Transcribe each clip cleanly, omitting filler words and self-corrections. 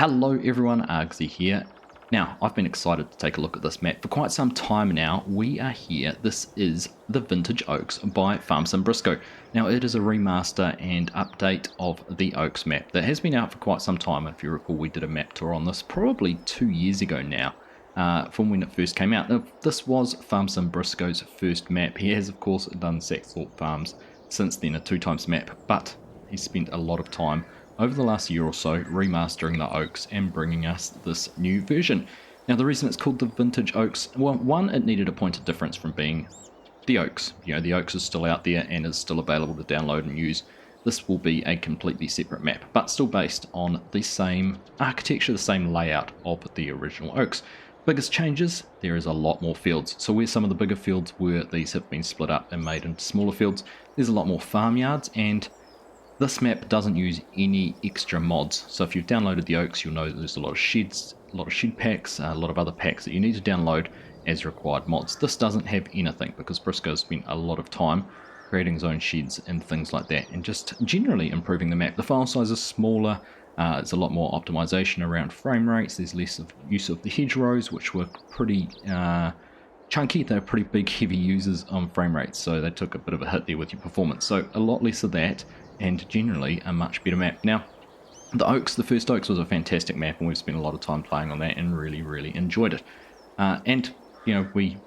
Hello everyone, Argsy here. Now, I've been excited to take a look at this map for quite some time now. We are here. This is the Vintage Oaks by Farm Sim Brisco. Now, it is a remaster and update of the Oaks map that has been out for quite some time. If you recall, we did a map tour on this probably 2 years ago now, from when it first came out. Now, this was Farm Sim Brisco's first map. He has, of course, done Saxthorpe Farms since then, a 2x map, but he spent a lot of time over the last year or so remastering the Oaks and bringing us this new version. Now, the reason it's called the Vintage Oaks, well, one, it needed a point of difference from being the Oaks. You know, the Oaks is still out there and is still available to download and use. This will be a completely separate map, but still based on the same architecture, the same layout of the original Oaks. Biggest changes, there is a lot more fields. So where some of the bigger fields were, these have been split up and made into smaller fields. There's a lot more farmyards, and this map doesn't use any extra mods. So if you've downloaded the Oaks, you'll know that there's a lot of sheds, a lot of shed packs, a lot of other packs that you need to download as required mods. This doesn't have anything because Brisco's spent a lot of time creating his own sheds and things like that, and just generally improving the map. The file size is smaller. It's a lot more optimization around frame rates. There's less of use of the hedgerows, which were pretty chunky. They're pretty big, heavy users on frame rates, so they took a bit of a hit there with your performance. So a lot less of that, and generally a much better map. Now, the Oaks, the first Oaks was a fantastic map, and we've spent a lot of time playing on that and really enjoyed it. And, you know, we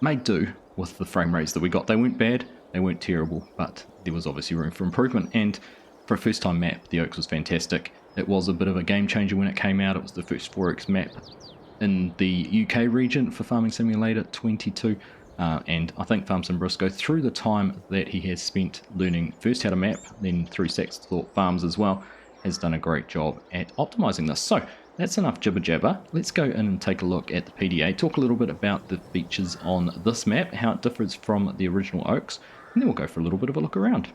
made do with the frame rates that we got. They weren't bad, they weren't terrible, but there was obviously room for improvement. And for a first time map, the Oaks was fantastic. It was a bit of a game changer when it came out. It was the first 4X map in the UK region for Farming Simulator 22. And I think Farm Sim Brisco, through the time that he has spent learning first how to map, then through Saxthorpe Farms as well, has done a great job at optimizing this. So that's enough jibber jabber. Let's go in and take a look at the PDA, talk a little bit about the features on this map, how it differs from the original Oaks, and then we'll go for a little bit of a look around.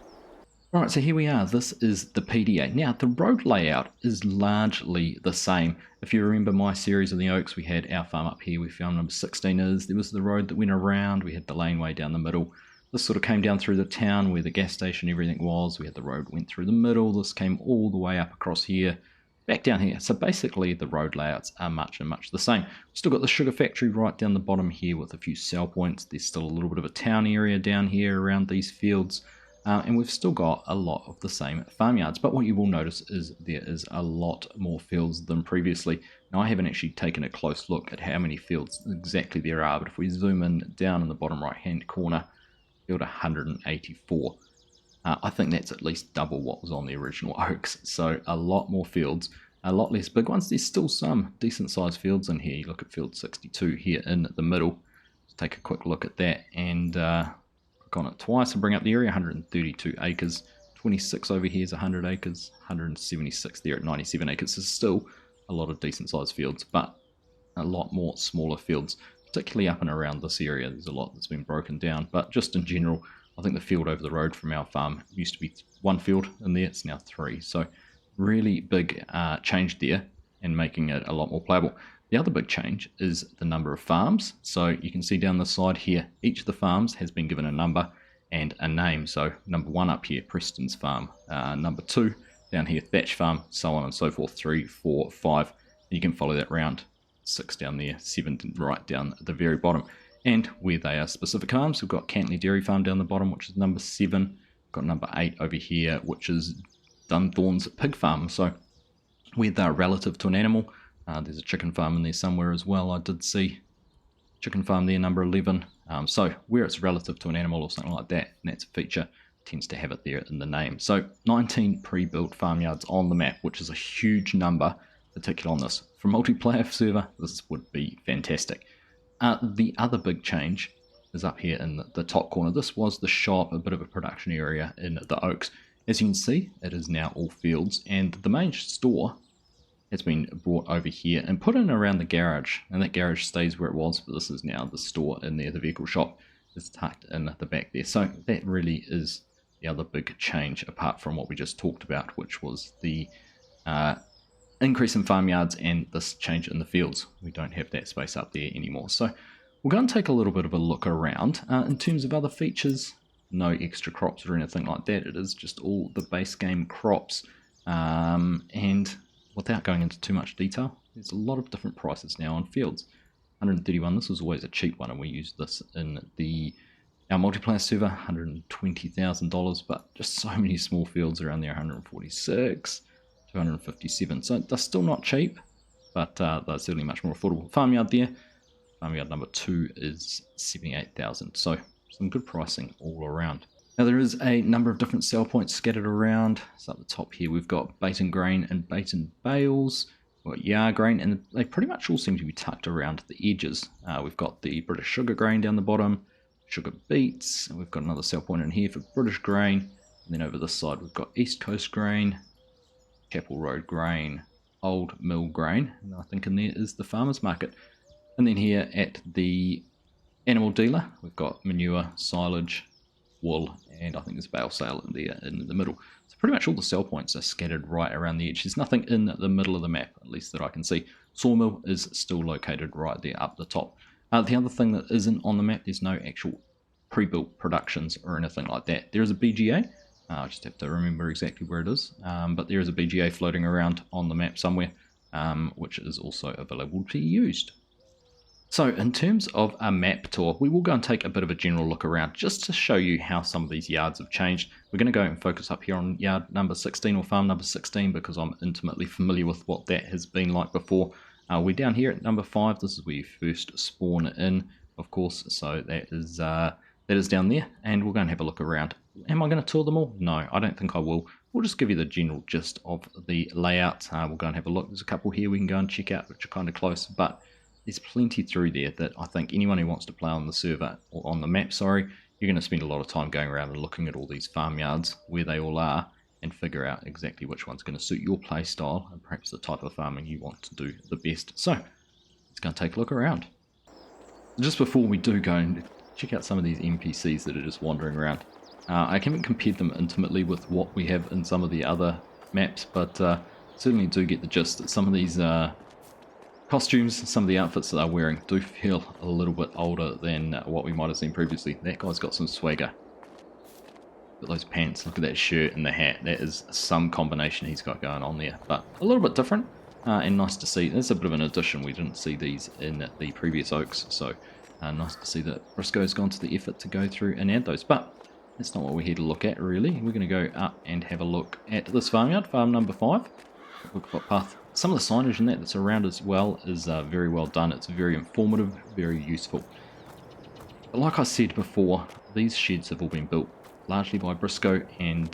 Right, so here we are. This is the PDA. Now, the road layout is largely the same. If you remember my series of the Oaks, we had our farm up here. We found number 16 is. There was the road that went around. We had the laneway down the middle. This sort of came down through the town where the gas station, everything was. We had the road went through the middle. This came all the way up across here, back down here. So basically, the road layouts are much the same. We've still got the sugar factory right down the bottom here with a few sell points. There's still a little bit of a town area down here around these fields. And we've still got a lot of the same farmyards, but what you will notice is there is a lot more fields than previously. Now, I haven't actually taken a close look at how many fields exactly there are, but if we zoom in down in the bottom right hand corner, field 184. I think that's at least double what was on the original Oaks, so a lot more fields, a lot less big ones. There's still some decent sized fields in here. You look at field 62 here in the middle. Let's take a quick look at that, and on it twice and bring up the area. 132 acres, 26 over here is 100 acres, 176 there at 97 acres. So still a lot of decent sized fields, but a lot more smaller fields, particularly up and around this area. There's a lot that's been broken down, but just in general, I think the field over the road from our farm used to be one field in there, it's now 3. So really big change there and making it a lot more playable. The other big change is the number of farms. So you can see down the side here, each of the farms has been given a number and a name. So number 1 up here, Preston's Farm. Number 2 down here, Thatch Farm, so on and so forth. 3, 4, 5. And you can follow that round. 6 down there, 7 right down at the very bottom. And where they are specific farms, we've got Cantley Dairy Farm down the bottom, which is number 7. We've got number 8 over here, which is Dunthorne's Pig Farm. So where they're relative to an animal. There's a chicken farm in there somewhere as well, I did see. Chicken farm there, number 11. So where it's relative to an animal or something like that, and that's a feature, tends to have it there in the name. So 19 pre-built farmyards on the map, which is a huge number, particularly on this. For a multiplayer server, this would be fantastic. The other big change is up here in the top corner. This was the shop, a bit of a production area in the Oaks. As you can see, it is now all fields, and the main store has been brought over here and put in around the garage, and that garage stays where it was, but this is now the store in there. The vehicle shop is tucked in the back there. So that really is the other big change, apart from what we just talked about, which was the increase in farmyards and this change in the fields. We don't have that space up there anymore. So we're going to take a little bit of a look around. In terms of other features, no extra crops or anything like that. It is just all the base game crops. And without going into too much detail, there's a lot of different prices now on fields. 131, this was always a cheap one, and we used this in our multiplayer server, $120,000, but just so many small fields around there, 146, 257. So they're still not cheap, but they're certainly much more affordable. Farmyard there, farmyard number 2 is 78,000. So some good pricing all around. Now there is a number of different sell points scattered around. So at the top here we've got bait and grain and bait and bales. We've got yard grain, and they pretty much all seem to be tucked around the edges. We've got the British sugar grain down the bottom, sugar beets, and we've got another sell point in here for British grain. And then over this side we've got East Coast grain, Chapel Road grain, Old Mill grain, and I think in there is the farmers market. And then here at the animal dealer we've got manure, silage, wool, and I think there's a bale sale in there in the middle. So pretty much all the sell points are scattered right around the edge. There's nothing in the middle of the map, at least that I can see. Sawmill is still located right there up the top. The other thing that isn't on the map, there's no actual pre-built productions or anything like that. There is a BGA, I just have to remember exactly where it is, but there is a BGA floating around on the map somewhere, which is also available to be used. So in terms of a map tour, we will go and take a bit of a general look around just to show you how some of these yards have changed. We're going to go and focus up here on yard number 16 or farm number 16 because I'm intimately familiar with what that has been like before. We're down here at number 5. This is where you first spawn in, of course, so that is down there, and we'll go and have a look around. Am I going to tour them all? No, I don't think I will. We'll just give you the general gist of the layout. We'll go and have a look. There's a couple here we can go and check out which are kind of close, but there's plenty through there that I think anyone who wants to play on the server, or on the map, sorry, you're going to spend a lot of time going around and looking at all these farmyards, where they all are, and figure out exactly which one's going to suit your play style and perhaps the type of farming you want to do the best. So let's go and take a look around. Just before we do go and check out some of these NPCs that are just wandering around, I haven't compared them intimately with what we have in some of the other maps, but certainly do get the gist that some of these costumes, some of the outfits that they're wearing do feel a little bit older than what we might have seen previously. That guy's got some swagger. Look at those pants, look at that shirt and the hat. That is some combination he's got going on there, but a little bit different and nice to see. There's a bit of an addition. We didn't see these in the previous Oaks, so nice to see that Brisco's gone to the effort to go through and add those. But that's not what we're here to look at, really. We're going to go up and have a look at this farmyard, farm number 5. Look at path. Some of the signage in that's around as well is very well done. It's very informative, very useful. But like I said before, these sheds have all been built largely by Brisco, and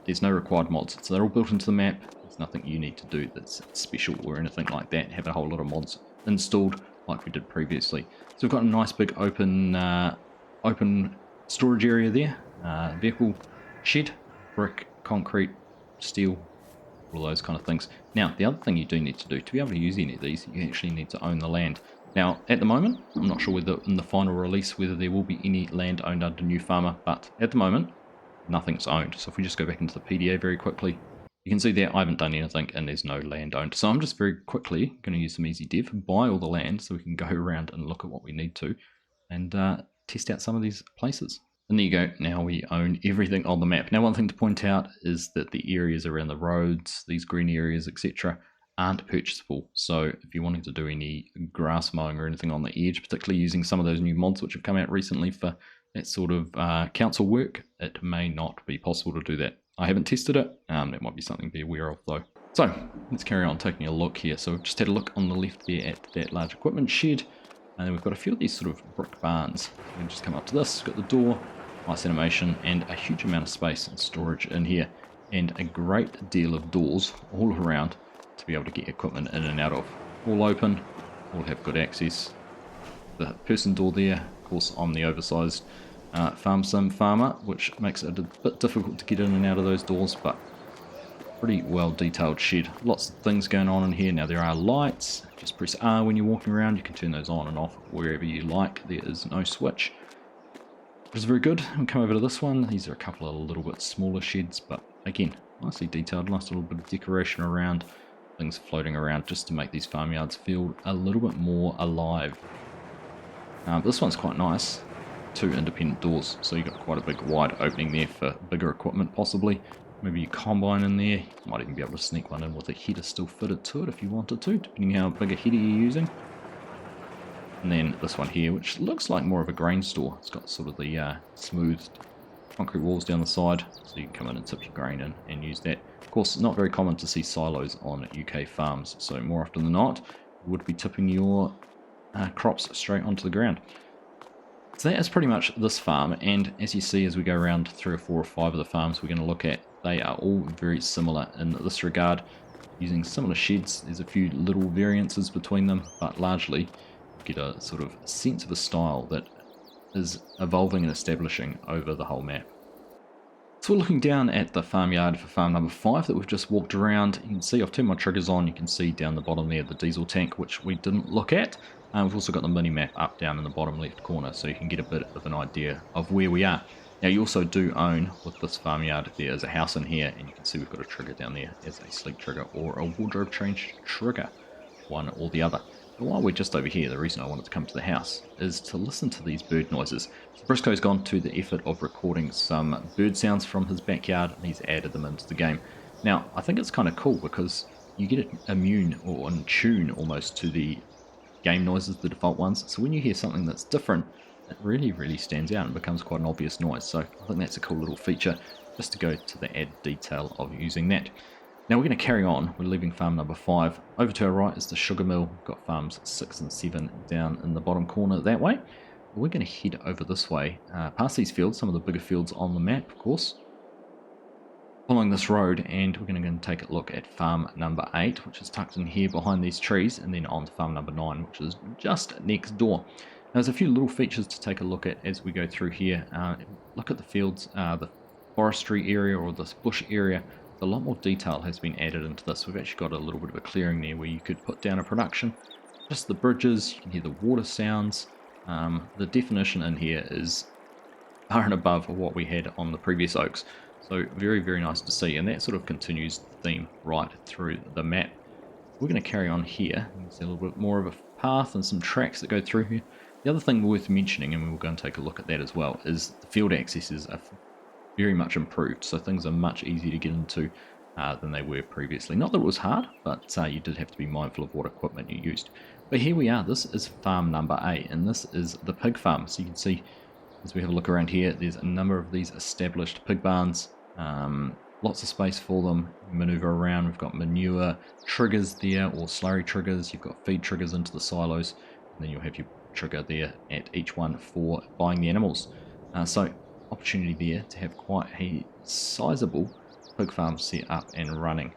there's no required mods. So they're all built into the map. There's nothing you need to do that's special or anything like that. Have a whole lot of mods installed like we did previously. So we've got a nice big open storage area there. Vehicle shed, brick, concrete, steel, all those kind of things. Now, the other thing you do need to do, to be able to use any of these, you actually need to own the land. Now, at the moment, I'm not sure whether in the final release whether there will be any land owned under New Farmer, but at the moment, nothing's owned. So if we just go back into the PDA very quickly, you can see there I haven't done anything and there's no land owned. So I'm just very quickly going to use some easy dev, buy all the land so we can go around and look at what we need to and test out some of these places. And there you go, now we own everything on the map. Now one thing to point out is that the areas around the roads, these green areas, etc., aren't purchasable. So if you're wanting to do any grass mowing or anything on the edge, particularly using some of those new mods which have come out recently for that sort of council work, it may not be possible to do that. I haven't tested it, that might be something to be aware of though. So let's carry on taking a look here. So we've just had a look on the left there at that large equipment shed, and then we've got a few of these sort of brick barns. We can just come up to this, got the door, nice animation, and a huge amount of space and storage in here, and a great deal of doors all around to be able to get equipment in and out of. All open, all have good access. The person door there, of course I'm the oversized Farm Sim farmer, which makes it a bit difficult to get in and out of those doors, but pretty well detailed shed. Lots of things going on in here. Now there are lights, just press R when you're walking around, you can turn those on and off wherever you like. There is no switch, which is very good. We'll come over to this one. These are a couple of little bit smaller sheds, but again, nicely detailed, nice little bit of decoration around, things floating around just to make these farmyards feel a little bit more alive. This one's quite nice. 2 independent doors, so you've got quite a big wide opening there for bigger equipment possibly. maybe your combine in there. You might even be able to sneak one in with a header still fitted to it if you wanted to, depending how big a header you're using. And then this one here, which looks like more of a grain store. It's got sort of the smoothed concrete walls down the side, so you can come in and tip your grain in and use that. Of course, it's not very common to see silos on UK farms, so more often than not, you would be tipping your crops straight onto the ground. So that is pretty much this farm, and as you see as we go around 3 or 4 or 5 of the farms we're going to look at, they are all very similar in this regard, using similar sheds. There's a few little variances between them, but largely you get a sort of sense of a style that is evolving and establishing over the whole map. So we're looking down at the farmyard for farm number 5 that we've just walked around. You can see I've turned my triggers on. You can see down the bottom there the diesel tank, which we didn't look at. We've also got the mini map up down in the bottom left corner, so you can get a bit of an idea of where we are. Now you also do own, with this farmyard, there is a house in here, and you can see we've got a trigger down there as a sleek trigger or a wardrobe change trigger, one or the other. But while we're just over here, the reason I wanted to come to the house is to listen to these bird noises. So Briscoe's gone to the effort of recording some bird sounds from his backyard, and he's added them into the game. Now, I think it's kind of cool because you get immune or in tune almost to the game noises, the default ones. So when you hear something that's different, it really stands out and becomes quite an obvious noise. So I think that's a cool little feature, just to go to the add detail of using that. Now we're going to carry on. We're leaving farm number 5. Over to our right is the sugar mill. We've got farms 6 and 7 down in the bottom corner that way. We're going to head over this way, past these fields, some of the bigger fields on the map, of course, following this road, and we're going to go and take a look at farm number 8, which is tucked in here behind these trees, and then on to farm number 9, which is just next door. Now, there's a few little features to take a look at as we go through here. Look at the fields, the forestry area or this bush area. A lot more detail has been added into this. We've actually got a little bit of a clearing there where you could put down a production. Just the bridges, you can hear the water sounds. The definition in here is far and above what we had on the previous oaks. So very nice to see, and that sort of continues the theme right through the map. We're going to carry on here. You can see a little bit more of a path and some tracks that go through here. The other thing worth mentioning, and we'll go and take a look at that as well, is the field accesses are very much improved, so things are much easier to get into than they were previously. Not that it was hard, but you did have to be mindful of what equipment you used. But here we are. This is farm number 8, and this is the pig farm. So you can see as we have a look around here, there's a number of these established pig barns. Lots of space for them, maneuver around. We've got manure triggers there, or slurry triggers. You've got feed triggers into the silos, and then you'll have your trigger there at each one for buying the animals. So opportunity there to have quite a sizable pig farm set up and running.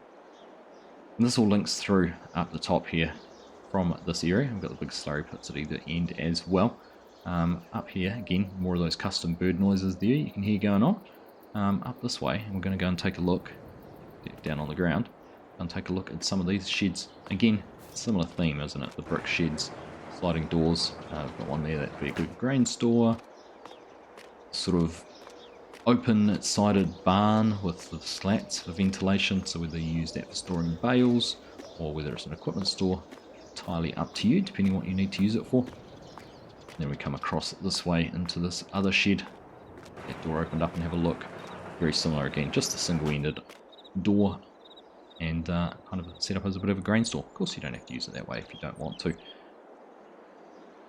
And this all links through up the top here from this area. We've got the big slurry pits at either end as well. Up here again, more of those custom bird noises there you can hear going on. Up this way, and we're going to go and take a look, get down on the ground, and take a look at some of these sheds. Again, similar theme, isn't it? The brick sheds, sliding doors. We've got one there that'd be a good grain store, sort of open-sided barn with the slats for ventilation, so whether you use that for storing bales or whether it's an equipment store, entirely up to you, depending on what you need to use it for. And then we come across this way into this other shed. That door opened up and have a look. Very similar again, just a single-ended door and kind of set up as a bit of a grain store. Of course you don't have to use it that way if you don't want to.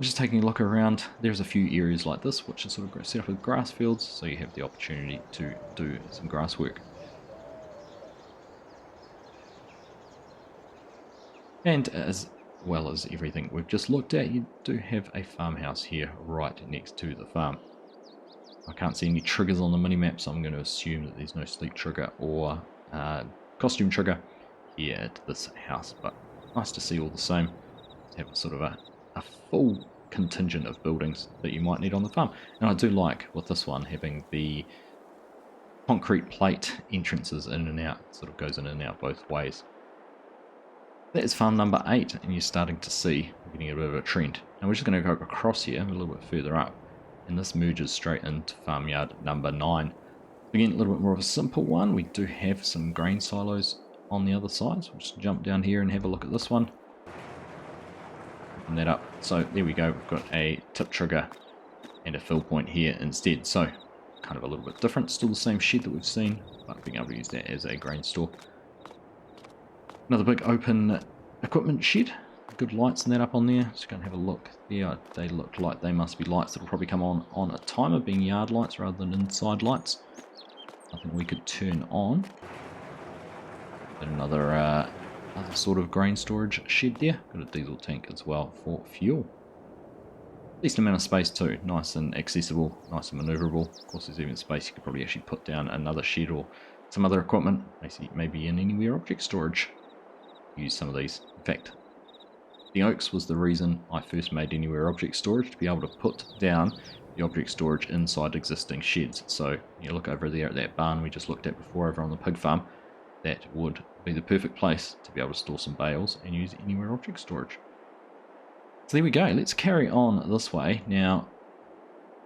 Just taking a look around, there's a few areas like this which are sort of set up with grass fields, so you have the opportunity to do some grass work. And as well as everything we've just looked at, you do have a farmhouse here right next to the farm. I can't see any triggers on the minimap, so I'm going to assume that there's no sleep trigger or costume trigger here at this house, but nice to see all the same. To have a sort of a full contingent of buildings that you might need on the farm. And I do like, with this one, having the concrete plate entrances in and out, sort of goes in and out both ways. That is farm number 8, and you're starting to see, we're getting a bit of a trend. And we're just going to go across here, a little bit further up, and this merges straight into farmyard number 9. Again, a little bit more of a simple one. We do have some grain silos on the other side, so we'll just jump down here and have a look at this one. Open that up. So there we go, we've got a tip trigger and a fill point here instead. So kind of a little bit different. Still the same shed that we've seen, but being able to use that as a grain store. Another big open equipment shed. Good lights and that up on there. Just go and have a look there. They look like they must be lights that will probably come on a timer, being yard lights rather than inside lights. Nothing we could turn on. And another sort of grain storage shed there. Got a diesel tank as well for fuel. Decent amount of space too. Nice and accessible, nice and maneuverable. Of course, there's even space you could probably actually put down another shed or some other equipment. Maybe in anywhere object storage. Use some of these. In fact, the Oaks was the reason I first made anywhere object storage, to be able to put down the object storage inside existing sheds. So you look over there at that barn we just looked at before over on the pig farm. That would be the perfect place to be able to store some bales and use anywhere object storage. So there we go. Let's carry on this way. Now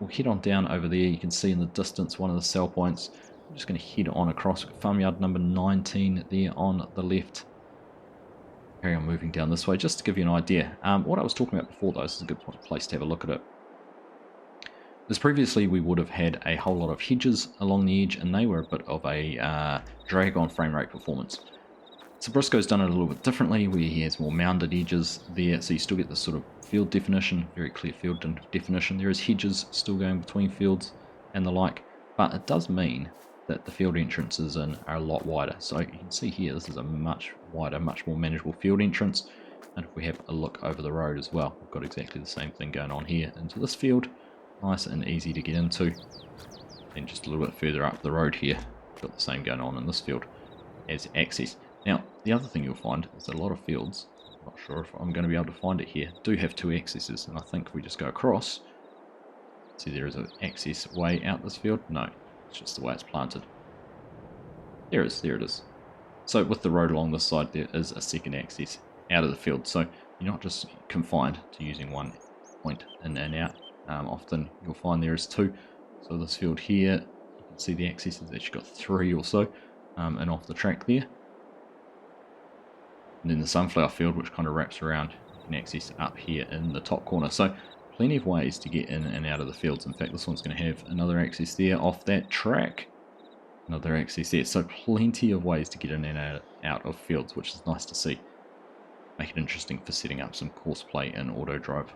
we'll head on down over there. You can see in the distance one of the sell points. I'm just going to head on across farmyard number 19 there on the left. Carry on moving down this way just to give you an idea. What I was talking about before though, this is a good place to have a look at it. Because previously we would have had a whole lot of hedges along the edge, and they were a bit of a drag on frame rate performance. So Brisco's done it a little bit differently, where he has more mounded edges there, so you still get this sort of field definition, very clear field definition. There is hedges still going between fields and the like, but it does mean that the field entrances in are a lot wider. So you can see here, this is a much wider, much more manageable field entrance. And if we have a look over the road as well, we've got exactly the same thing going on here into this field. Nice and easy to get into. And just a little bit further up the road here, got the same going on in this field as access. Now, the other thing you'll find is that a lot of fields, I'm not sure if I'm going to be able to find it here, do have two accesses. And I think if we just go across, see there is an access way out this field. No, it's just the way it's planted. There it is. So with the road along this side, there is a second access out of the field. So you're not just confined to using one point in and out. Often you'll find there is two. So this field here, you can see the access has actually got three or so, and off the track there. And then the sunflower field, which kind of wraps around, you can access up here in the top corner. So plenty of ways to get in and out of the fields. In fact, this one's going to have another access there off that track. Another access there. So plenty of ways to get in and out of fields, which is nice to see. Make it interesting for setting up some course play in auto drive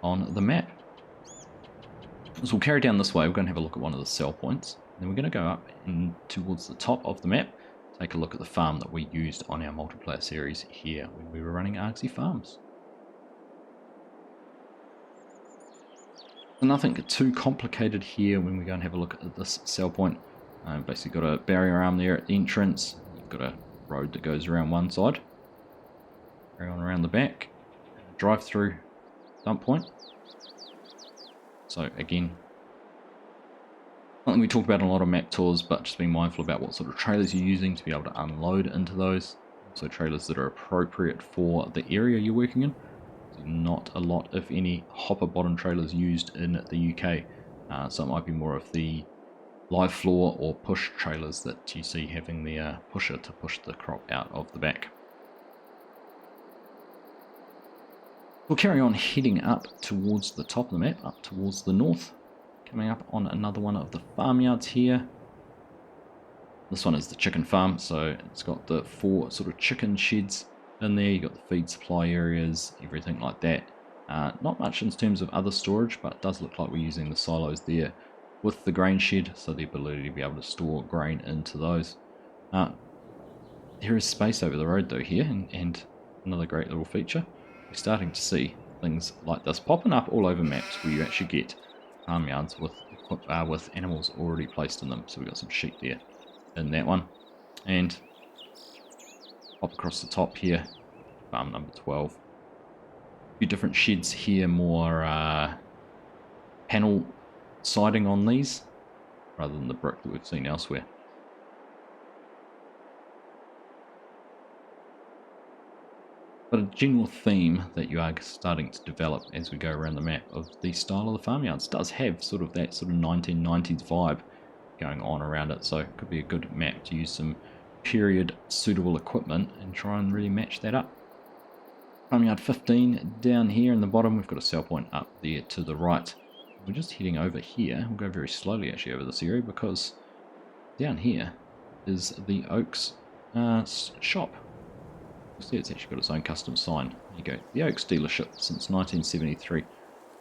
on the map. So we'll carry down this way. We're going to have a look at one of the sell points. Then we're going to go up and towards the top of the map, take a look at the farm that we used on our multiplayer series here when we were running Argsy farms. So nothing too complicated here when we go and have a look at this sell point. Basically got a barrier arm there at the entrance. You've got a road that goes around one side. Carry on around the back. Drive through dump point. So again, something we talk about in a lot of map tours, but just being mindful about what sort of trailers you're using to be able to unload into those. So trailers that are appropriate for the area you're working in. So not a lot, if any, hopper bottom trailers used in the UK. So it might be more of the live floor or push trailers that you see having the pusher to push the crop out of the back. We'll carry on heading up towards the top of the map, up towards the north. Coming up on another one of the farmyards here. This one is the chicken farm, so it's got the 4 sort of chicken sheds in there. You've got the feed supply areas, everything like that. Not much in terms of other storage, but it does look like we're using the silos there with the grain shed, so the ability to be able to store grain into those. There is space over the road though here, and another great little feature. We're starting to see things like this popping up all over maps where you actually get farmyards with animals already placed in them. So we've got some sheep there in that one. And pop across the top here, farm number 12. A few different sheds here, more panel siding on these rather than the brick that we've seen elsewhere. But a general theme that you are starting to develop as we go around the map of the style of the farmyards does have sort of that sort of 1990s vibe going on around it, so it could be a good map to use some period suitable equipment and try and really match that up. Farmyard 15 down here in the bottom, we've got a sell point up there to the right. We're just heading over here. We'll go very slowly actually over this area because down here is the Oaks shop. You'll see it's actually got its own custom sign. There you go. The Oaks dealership since 1973.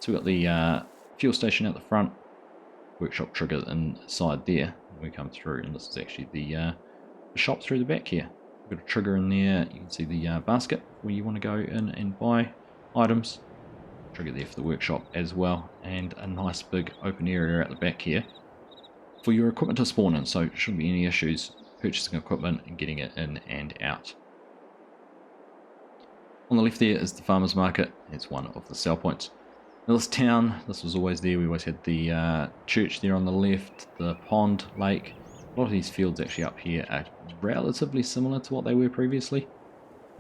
So we've got the fuel station out the front, workshop trigger inside there. We come through, and this is actually the shop through the back here. We've got a trigger in there. You can see the basket where you want to go in and buy items. Trigger there for the workshop as well, and a nice big open area at the back here for your equipment to spawn in, so shouldn't be any issues purchasing equipment and getting it in and out. On the left there is the farmers market. It's one of the sell points. Now this town, this was always there. We always had the church there on the left, the pond, lake. A lot of these fields actually up here are relatively similar to what they were previously.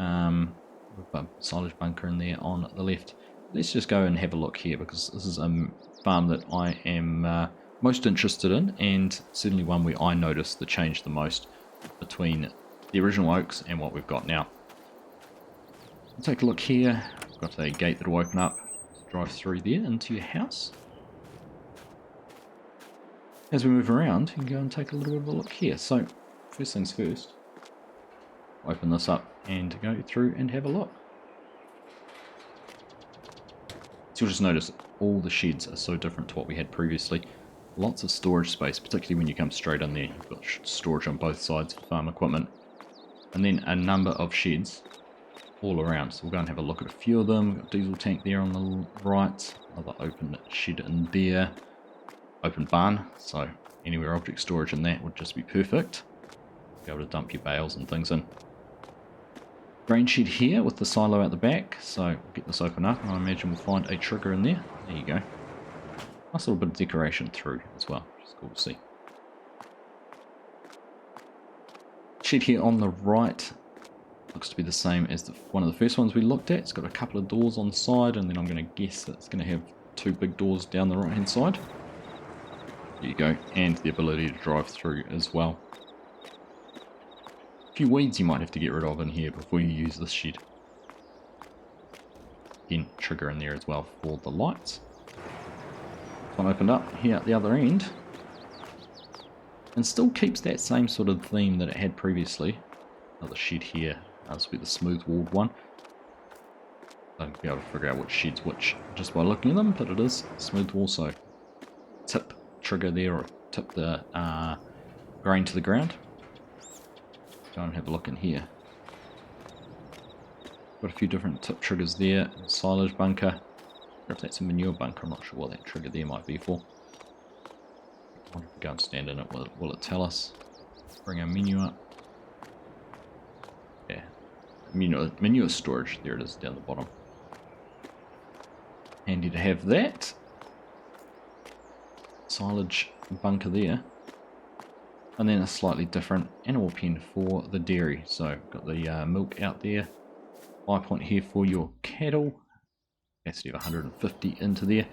We've got a silage bunker in there on the left. Let's just go and have a look here, because this is a farm that I am most interested in, and certainly one where I noticed the change the most between the original Oaks and what we've got now. We'll take a look here. We've got a gate that will open up, drive through there into your house. As we move around, you can go and take a little bit of a look here. So, first things first, open this up and go through and have a look. So you'll just notice all the sheds are so different to what we had previously. Lots of storage space, particularly when you come straight in there. You've got storage on both sides for farm equipment. And then a number of sheds all around. So we'll go and have a look at a few of them. We've got a diesel tank there on the right. Another open shed in there. Open barn. So anywhere object storage in that would just be perfect. Be able to dump your bales and things in. Grain shed here with the silo at the back, so we'll get this open up and I imagine we'll find a trigger in there. There you go. Nice little bit of decoration through as well, which is cool to see. Shed here on the right looks to be the same as one of the first ones we looked at. It's got a couple of doors on the side, and then I'm going to guess that it's going to have two big doors down the right hand side. There you go, and the ability to drive through as well. A few weeds you might have to get rid of in here before you use this shed. Again, trigger in there as well for the lights. This one opened up here at the other end. And still keeps that same sort of theme that it had previously. Another shed here. This will be the smooth walled one. I won't be able to figure out which shed's which just by looking at them, but it is smooth wall, so tip trigger there, or tip the grain to the ground. Go and have a look in here. Got a few different tip triggers there. Silage bunker. I wonder if that's a manure bunker. I'm not sure what that trigger there might be for. I wonder if we go and stand in it, will it tell us? Bring our menu up. Yeah. Manure storage. There it is down the bottom. Handy to have that. Silage bunker there. And then a slightly different animal pen for the dairy. So got the milk out there. Buy point here for your cattle. Capacity of 150 into there.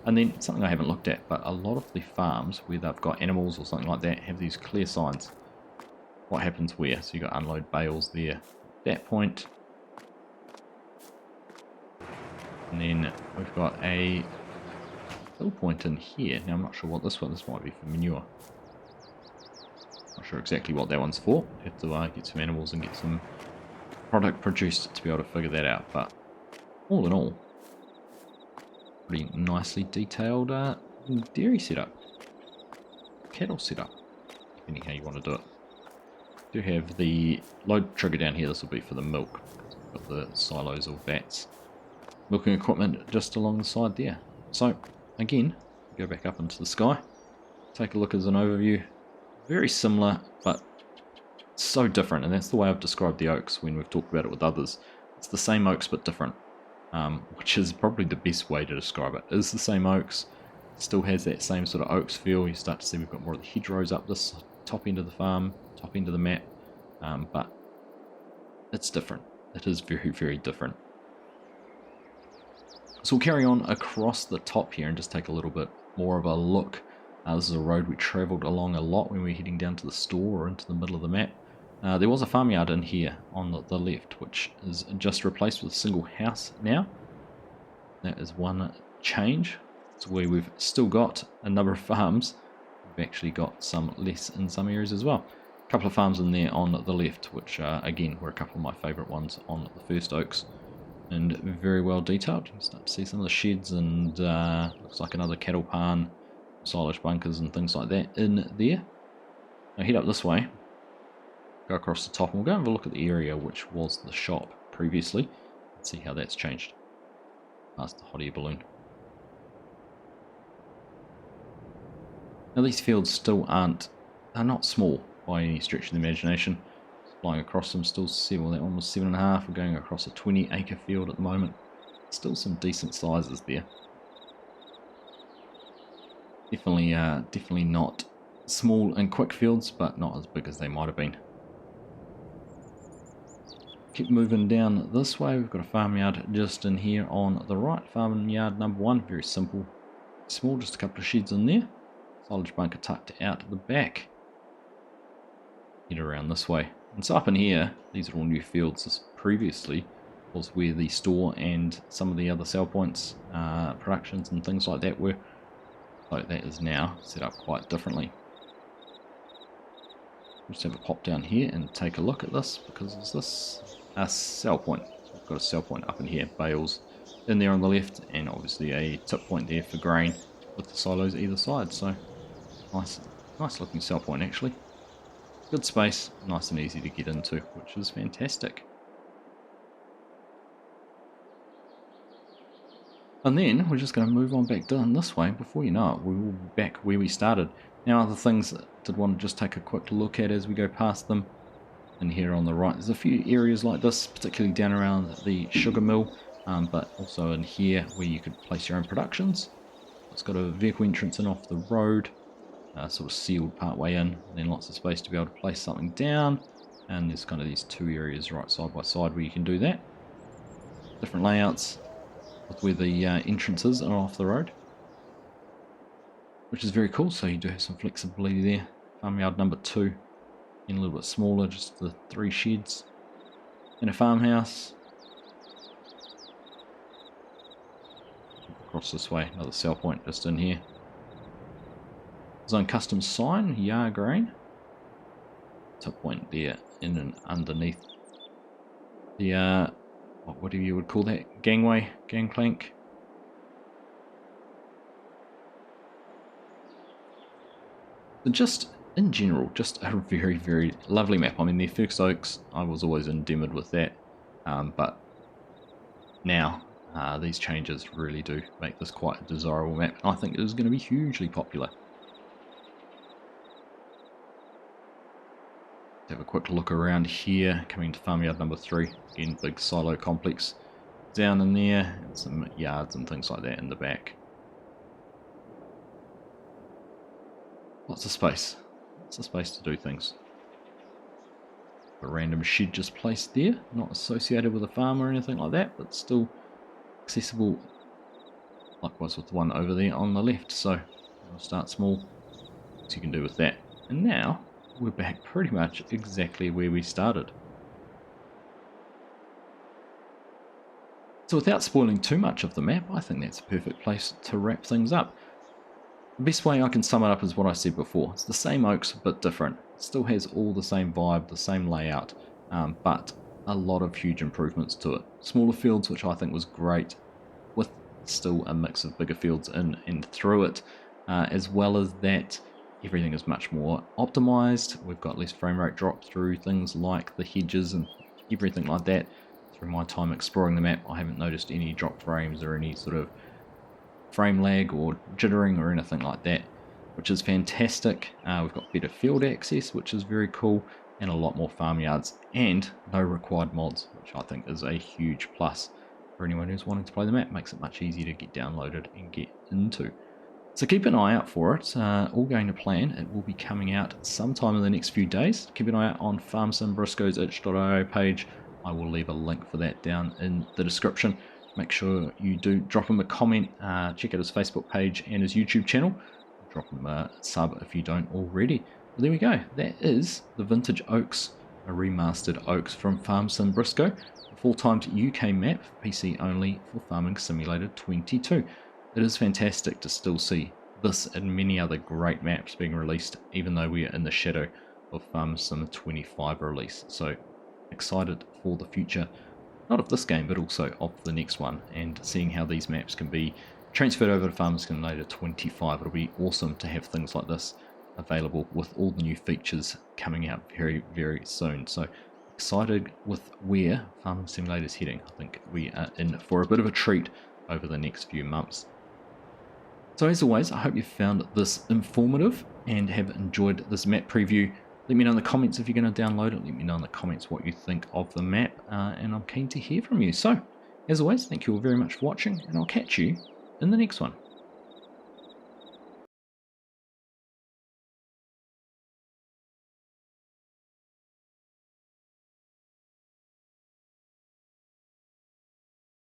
And then something I haven't looked at, but a lot of the farms where they've got animals or something like that have these clear signs. What happens where? So you've got unload bales there. That point. And then we've got a fill point in here. Now I'm not sure what this might be for manure. Not sure exactly what that one's for. Have to get some animals and get some product produced to be able to figure that out. But all in all, pretty nicely detailed dairy setup, cattle setup, depending how you want to do it. Do have the load trigger down here. This will be for the milk. Got the silos or vats, milking equipment just along the side there. So again, go back up into the sky. Take a look as an overview. Very similar, but so different, and that's the way I've described the Oaks when we've talked about it with others. It's the same Oaks but different, which is probably the best way to describe it. It is the same Oaks, still has that same sort of Oaks feel. You start to see we've got more of the hedgerows up this top end of the farm, top end of the map, but it's different. It is very, very different. So we'll carry on across the top here and just take a little bit more of a look. This is a road we travelled along a lot when we were heading down to the store or into the middle of the map. There was a farmyard in here on the left, which is just replaced with a single house now. That is one change. It's where we've still got a number of farms. We've actually got some less in some areas as well. A couple of farms in there on the left, which again were a couple of my favourite ones on the first oaks, and very well detailed. You can start to see some of the sheds and looks like another cattle barn, silage bunkers and things like that in there. Now head up this way, go across the top, and we'll go and have a look at the area which was the shop previously and see how that's changed past the hot air balloon. Now these fields still are not small by any stretch of the imagination. Just flying across them, still well, that one was 7.5. We're going across a 20-acre field at the moment. Still some decent sizes there. Definitely not small and quick fields, but not as big as they might have been. Keep moving down this way. We've got a farmyard just in here on the right. Farmyard number 1, very simple, small, just a couple of sheds in there. Silage bunker tucked out at the back. Head around this way. And so up in here, these are all new fields. This previously was where the store and some of the other sell points, productions and things like that were. So that is now set up quite differently. We'll just have a pop down here and take a look at this, because it's this sell point. So we've got a sell point up in here, bales in there on the left, and obviously a tip point there for grain with the silos either side. So nice looking sell point actually. Good space, nice and easy to get into, which is fantastic. And then we're just going to move on back down this way. Before you know it, we will be back where we started. Now other things that I did want to just take a quick look at as we go past them. And here on the right, there's a few areas like this, particularly down around the sugar mill, but also in here where you could place your own productions. It's got a vehicle entrance in off the road, sort of sealed part way in, and then lots of space to be able to place something down. And there's kind of these two areas right side by side where you can do that. Different layouts with where the entrances are off the road, which is very cool. So you do have some flexibility there. Farmyard number 2, and a little bit smaller, just the 3 sheds and a farmhouse. Across this way, another sell point just in here. Zone custom sign, yard grain. Top point there in and underneath the whatever you would call that, gangway, gangplank. And just in general, just a very, very lovely map. I mean, the first oaks, I was always enamored with that, but now these changes really do make this quite a desirable map. I think it is going to be hugely popular. Have a quick look around here, coming to farmyard number 3. Again, big silo complex down in there, and some yards and things like that in the back. Lots of space to do things. A random shed just placed there, not associated with a farm or anything like that, but still accessible. Likewise with the one over there on the left. So we'll start small, so you can do with that. And now we're back pretty much exactly where we started. So without spoiling too much of the map, I think that's a perfect place to wrap things up. The best way I can sum it up is what I said before. It's the same oaks, but different. It still has all the same vibe, the same layout, but a lot of huge improvements to it. Smaller fields, which I think was great, with still a mix of bigger fields in and through it, as well as that everything is much more optimized. We've got less frame rate drop through things like the hedges and everything like that. Through my time exploring the map, I haven't noticed any drop frames or any sort of frame lag or jittering or anything like that, which is fantastic. We've got better field access, which is very cool, and a lot more farmyards, and no required mods, which I think is a huge plus for anyone who's wanting to play the map. Makes it much easier to get downloaded and get into. So keep an eye out for it. All going to plan. It will be coming out sometime in the next few days. Keep an eye out on Farm Sim Brisco's itch.io page. I will leave a link for that down in the description. Make sure you do drop him a comment, check out his Facebook page and his YouTube channel. Drop him a sub if you don't already. But there we go. That is the Vintage Oaks, a remastered Oaks from Farm Sim Brisco. A full-time UK map, PC only, for Farming Simulator 22. it is fantastic to still see this and many other great maps being released, even though we are in the shadow of Farm Sim 25 release. So excited for the future, not of this game, but also of the next one, and seeing how these maps can be transferred over to Farm Simulator 25. It'll be awesome to have things like this available with all the new features coming out very, very soon. So excited with where Farm Simulator is heading. I think we are in for a bit of a treat over the next few months. So as always, I hope you found this informative and have enjoyed this map preview. Let me know in the comments if you're going to download it. Let me know in the comments what you think of the map, and I'm keen to hear from you. So, as always, thank you all very much for watching, and I'll catch you in the next one.